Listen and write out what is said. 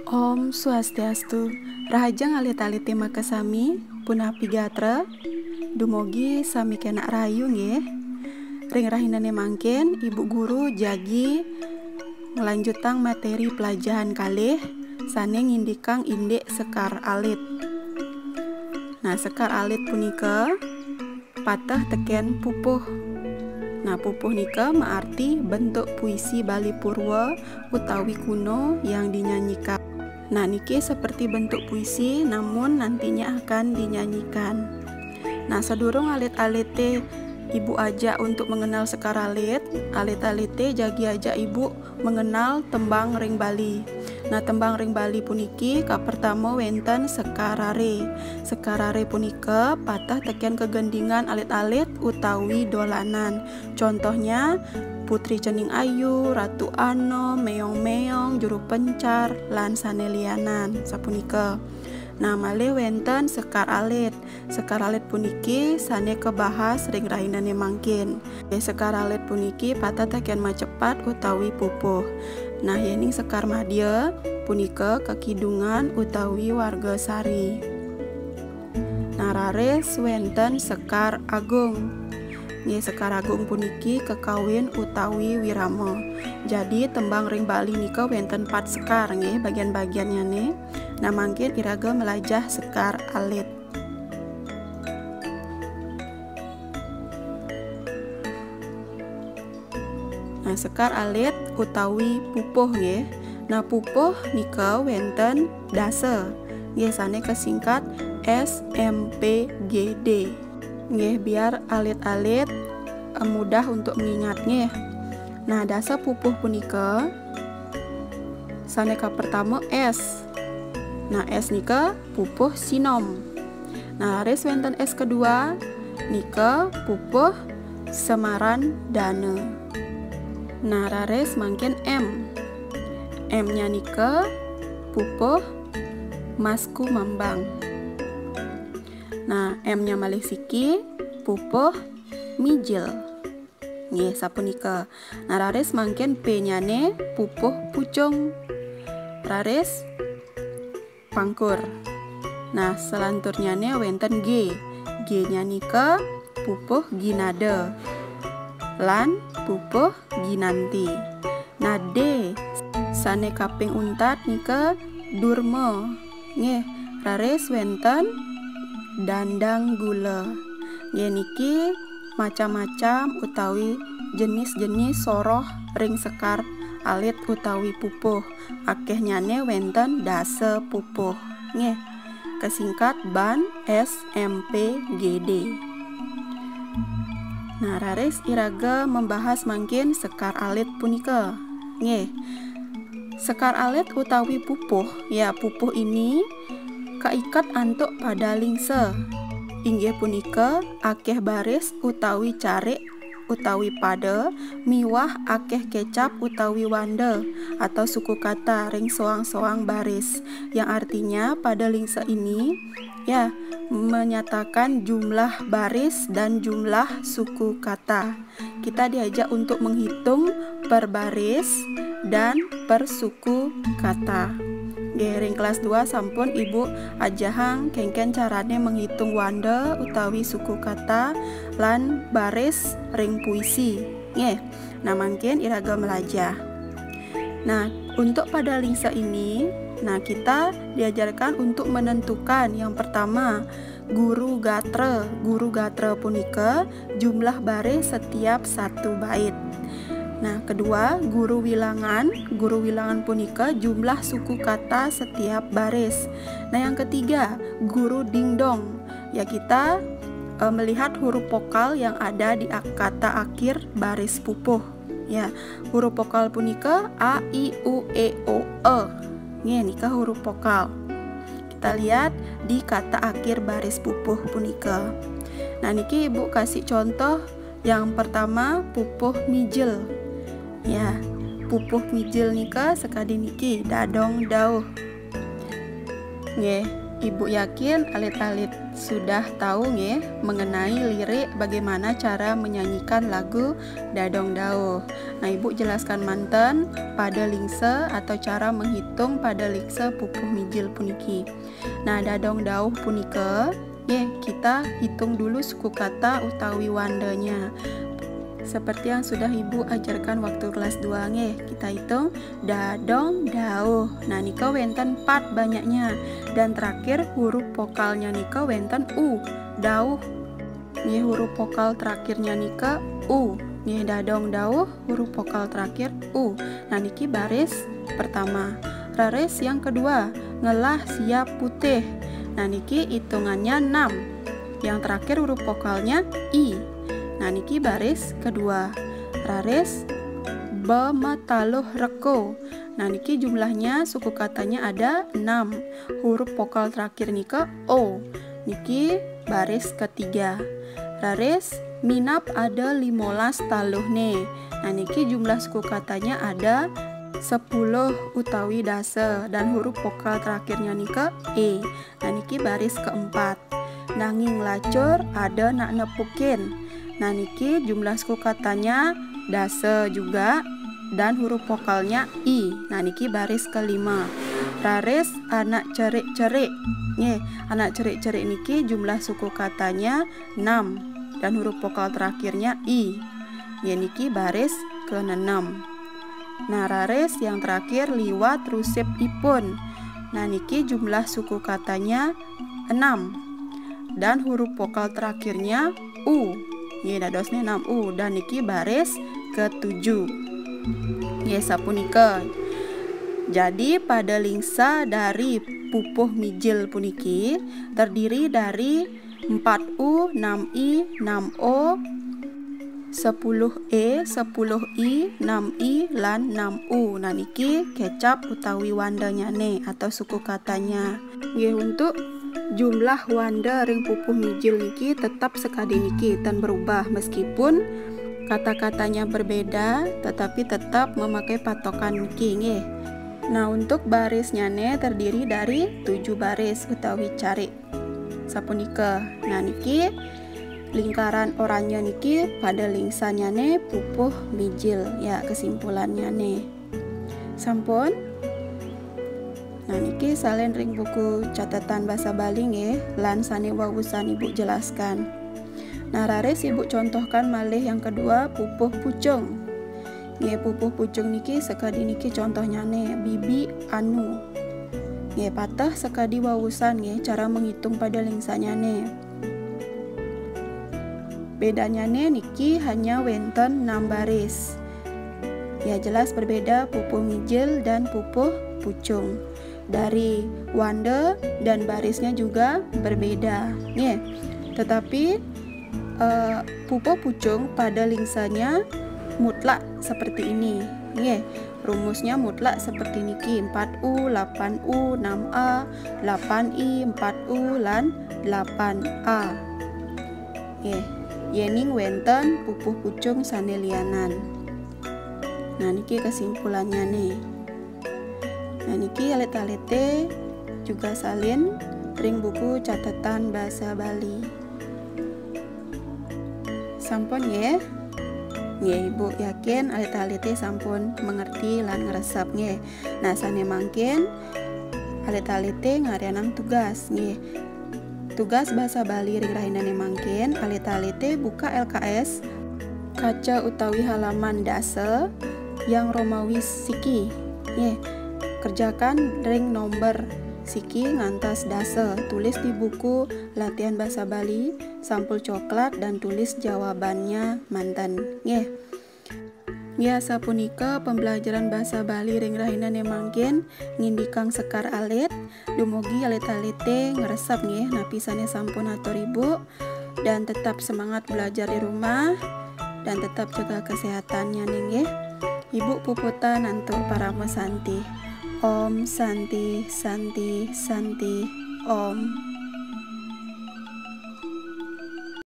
Om Swastiastu, Raja ngalit-aliti makasami, punah pigatra, dumogi sami kena rayu nggih. Ring rahinane mangken, Ibu Guru jagi ngelanjutang materi pelajaran kalih, sane ngindikang indek sekar alit. Nah, sekar alit punika patah teken pupuh. Nah, pupuh nika maarti bentuk puisi Bali Purwa utawi kuno yang dinyanyikan. Nah, niki seperti bentuk puisi namun nantinya akan dinyanyikan. Nah, sedurung alit-alite Ibu ajak untuk mengenal sekar alit, alit-alite jagi ajak Ibu mengenal tembang ring Bali. Nah, tembang ring Bali puniki ka pertama wenten sekarare. Sekarare punika patah teken kegendingan alit-alit utawi dolanan. Contohnya Putri Cening Ayu, Ratu Ano, Meong-meong, Juru Pencar, lan sanelianan sapunika. Nah, malih wenten sekar alit. Sekar alit puniki sane kebahas ring rahinane mangkin. Sekar alit puniki patah teken macepat utawi pupuh. Nah, yening sekar madya punika kekidungan utawi warga sari. Nah, raris wenten sekar agung. Nggih, sekar agung puniki kekawin utawi wirama. Jadi tembang ring Bali nika wenten 4 sekar nggih bagian-bagiannya nih. Nah, mangkin iraga melajah sekar alit. Nah, sekar alit utawi pupuh nggih. Nah, pupuh nika wenten dasa. Nggih, sane kesingkat SMPGD. Nggih, biar alit-alit mudah untuk mengingatnya. Nah, dasa pupuh punika sane ka pertama S. Nah, S nika pupuh sinom. Nah, laris wenten S kedua nika pupuh semaran dana. Nah, laris mangken M. M-nya nika pupuh masku mambang. Nah, M-nya malih siki pupuh mijil. Nggih, sapunika. Nah, raris mangken P-nya ne pupuh pucung. Raris pangkur. Nah, selanturnya ne wenten G. G-nya nika pupuh ginada. Lan pupuh ginanti. Nah, D sane kaping untat nika durma. Nggih, raris wenten dandang gula. Nggih, niki macam-macam utawi jenis-jenis soroh ring sekar alit utawi pupuh. Akehnyane wenten dasa pupuh. Nggih, kesingkat ban SMPGD. Nah, raris iraga membahas mangkin sekar alit punika. Nggih, sekar alit utawi pupuh, ya pupuh ini kaikat antuk pada lingse. Inggih punika akeh baris utawi carik utawi pada miwah akeh kecap utawi wanda atau suku kata ring soang-soang baris, yang artinya pada lingse ini ya menyatakan jumlah baris dan jumlah suku kata. Kita diajak untuk menghitung per baris dan per suku kata. Ring kelas 2 sampun Ibu ajahang kengken carane menghitung wanda utawi suku kata lan baris ring puisi. Nggih. Nah, mangken iraga melajah. Nah, untuk pada lingsa ini, nah kita diajarkan untuk menentukan yang pertama guru gatra. Guru gatra punika jumlah baris setiap satu bait. Nah, kedua, guru wilangan. Guru wilangan punika jumlah suku kata setiap baris. Nah, yang ketiga, guru dingdong. Ya, kita melihat huruf vokal yang ada di kata akhir baris pupuh. Ya, huruf vokal punika A, I, U, E, O, E. Nggih, nika huruf vokal. Kita lihat di kata akhir baris pupuh punika. Nah, niki Ibu kasih contoh. Yang pertama, pupuh mijil. Ya, pupuh mijil nika sekadi niki dadong dauh. Nggih, Ibu yakin alit-alit sudah tahu nggih mengenai lirik bagaimana cara menyanyikan lagu Dadong Dauh. Nah, Ibu jelaskan manten pada lingse atau cara menghitung pada lingse pupuh mijil puniki. Nah, Dadong Dauh punika kita hitung dulu suku kata utawi wandanya. Seperti yang sudah Ibu ajarkan waktu kelas 2 kita hitung dadong dauh. Nah, nika wenten 4 banyaknya, dan terakhir huruf vokalnya nika wenten u, dauh. Huruf vokal terakhirnya nika u. Dadong dauh huruf vokal terakhir u. Nah, niki baris pertama. Baris yang kedua, ngelah siap putih. Nah, niki hitungannya 6. Yang terakhir huruf vokalnya i. Nah, niki baris kedua. Raris bemetaluh reko. Nah, niki jumlahnya suku katanya ada 6. Huruf vokal terakhir nika o. Niki baris ketiga. Raris minap ada 15 taluh nih. Nah, niki jumlah suku katanya ada 10 utawi dase, dan huruf vokal terakhirnya nika e. Nah, niki baris keempat. Nanging lacur ada nak nepukin. Nah, niki jumlah suku katanya dase juga, dan huruf vokalnya i. Nah, niki baris kelima. Raris anak cerik-cerik. Anak cerik-cerik niki jumlah suku katanya 6, dan huruf vokal terakhirnya i. Niki baris ke-6. Nah, raris yang terakhir liwat rusip ipun. Nah, niki jumlah suku katanya 6, dan huruf vokal terakhirnya u. Dadosnya 6u, dan niki baris ke-7. Sapunika. Jadi pada lingsa dari pupuh mijil puniki terdiri dari 4u, 6i, 6o, 10e, 10i, 6i, lan 6u. Nah, niki kecap utawi wandanya atau suku katanya. Untuk jumlah wanda ring pupuh mijil niki tetap sekadi niki dan berubah meskipun kata-katanya berbeda, tetapi tetap memakai patokan niki Nah, untuk barisnya terdiri dari 7 baris utawi carik. Sapunika. Nah, niki lingkaran oranye niki pada lingsanya pupuh mijil. Kesimpulannya sampun. Nah, niki salin ring buku catatan bahasa Bali lan sane wawusan Ibu jelaskan. Nah, raris Ibu contohkan malih yang kedua pupuh pucung. Pupuh pucung niki sekadi niki contohnya bibi anu. Patah sekadi wawusan cara menghitung pada lingsanya Bedanya niki hanya wenten 6 baris. Jelas berbeda pupuh mijil dan pupuh pucung. Dari wanda dan barisnya juga berbeda. Tetapi pupuh pucung pada lingsanya mutlak seperti ini. Rumusnya mutlak seperti niki 4u, 8u, 6a, 8i, 4u, lan 8a. Yening wenten pupuh pucung sanelianan. Nah, niki kesimpulannya Nah, niki alit-alite juga salin ring buku catatan bahasa Bali. Sampun Ibu yakin alit-alite sampun mengerti lan ngresep Nah, sane mangkin alit-alite ngarianang tugas Tugas bahasa Bali ring rahinane mangkin alit-alite buka LKS kaca utawi halaman dase yang Romawi siki. Kerjakan ring nomor siki ngantos dase. Tulis di buku latihan bahasa Bali sampul coklat dan tulis jawabannya manten. Sapunika pembelajaran bahasa Bali ring rahinane mangkin ngindikang sekar alit. Dumugi alit-alite ngresep napisane sampun atur Ibu, dan tetap semangat belajar di rumah dan tetap jaga kesehatannya Ibu puputan untuk para mesanti. Om Santi Santi Santi Om.